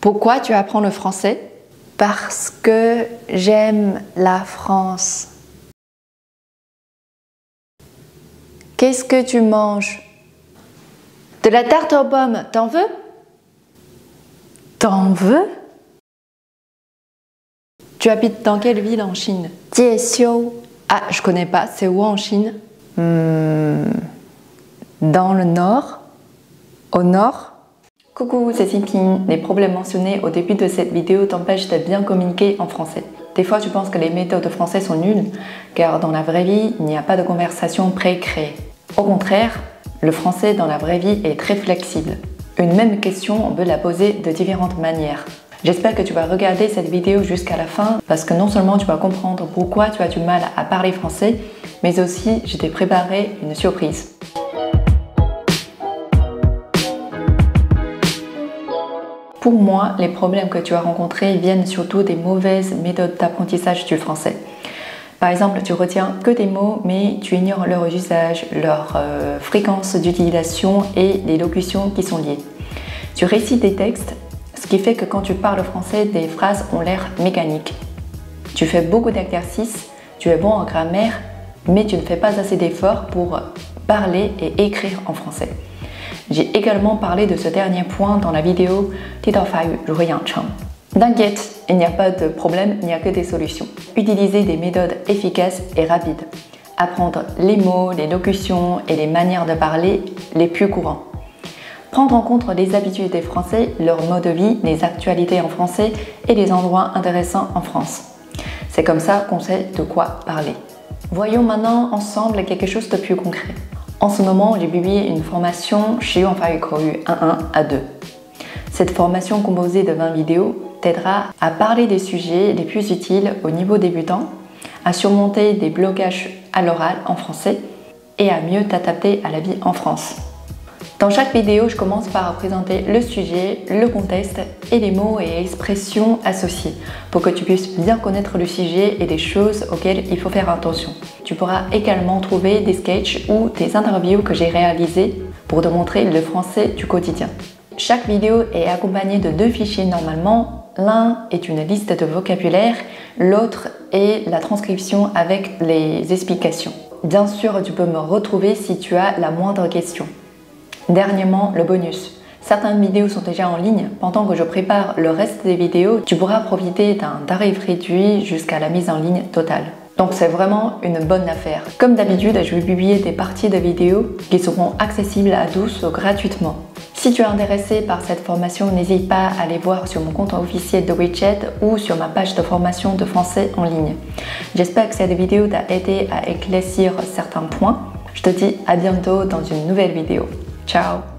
Pourquoi tu apprends le français? Parce que j'aime la France. Qu'est-ce que tu manges? De la tarte aux pommes, t'en veux? T'en veux? Tu habites dans quelle ville en Chine? Jiexiu. Ah, je connais pas, c'est où en Chine? Dans le nord? Au nord? Coucou, c'est Siping. Les problèmes mentionnés au début de cette vidéo t'empêchent de bien communiquer en français. Des fois, tu penses que les méthodes de français sont nulles, car dans la vraie vie, il n'y a pas de conversation pré-créée. Au contraire, le français dans la vraie vie est très flexible. Une même question, on peut la poser de différentes manières. J'espère que tu vas regarder cette vidéo jusqu'à la fin, parce que non seulement tu vas comprendre pourquoi tu as du mal à parler français, mais aussi je t'ai préparé une surprise. Pour moi, les problèmes que tu as rencontrés viennent surtout des mauvaises méthodes d'apprentissage du français. Par exemple, tu retiens que des mots, mais tu ignores leur usage, leur fréquence d'utilisation et les locutions qui sont liées. Tu récites des textes, ce qui fait que quand tu parles français, des phrases ont l'air mécaniques. Tu fais beaucoup d'exercices, tu es bon en grammaire, mais tu ne fais pas assez d'efforts pour parler et écrire en français. J'ai également parlé de ce dernier point dans la vidéo « Ti dao fa yu ru he yang cheng ». T'inquiète, il n'y a pas de problème, il n'y a que des solutions. Utilisez des méthodes efficaces et rapides. Apprendre les mots, les locutions et les manières de parler les plus courants. Prendre en compte les habitudes des Français, leur mode de vie, les actualités en français et les endroits intéressants en France. C'est comme ça qu'on sait de quoi parler. Voyons maintenant ensemble quelque chose de plus concret. En ce moment, j'ai publié une formation chez Yuanfayu Kouyu 1.1 à 2. Cette formation composée de 20 vidéos t'aidera à parler des sujets les plus utiles au niveau débutant, à surmonter des blocages à l'oral en français et à mieux t'adapter à la vie en France. Dans chaque vidéo, je commence par présenter le sujet, le contexte et les mots et expressions associés pour que tu puisses bien connaître le sujet et des choses auxquelles il faut faire attention. Tu pourras également trouver des sketchs ou des interviews que j'ai réalisées pour te montrer le français du quotidien. Chaque vidéo est accompagnée de 2 fichiers normalement. L'un est une liste de vocabulaire, l'autre est la transcription avec les explications. Bien sûr, tu peux me retrouver si tu as la moindre question. Dernièrement, le bonus. Certaines vidéos sont déjà en ligne. Pendant que je prépare le reste des vidéos, tu pourras profiter d'un tarif réduit jusqu'à la mise en ligne totale. Donc c'est vraiment une bonne affaire. Comme d'habitude, je vais publier des parties de vidéos qui seront accessibles à tous gratuitement. Si tu es intéressé par cette formation, n'hésite pas à aller voir sur mon compte officiel de WeChat ou sur ma page de formation de français en ligne. J'espère que cette vidéo t'a aidé à éclaircir certains points. Je te dis à bientôt dans une nouvelle vidéo. Ciao!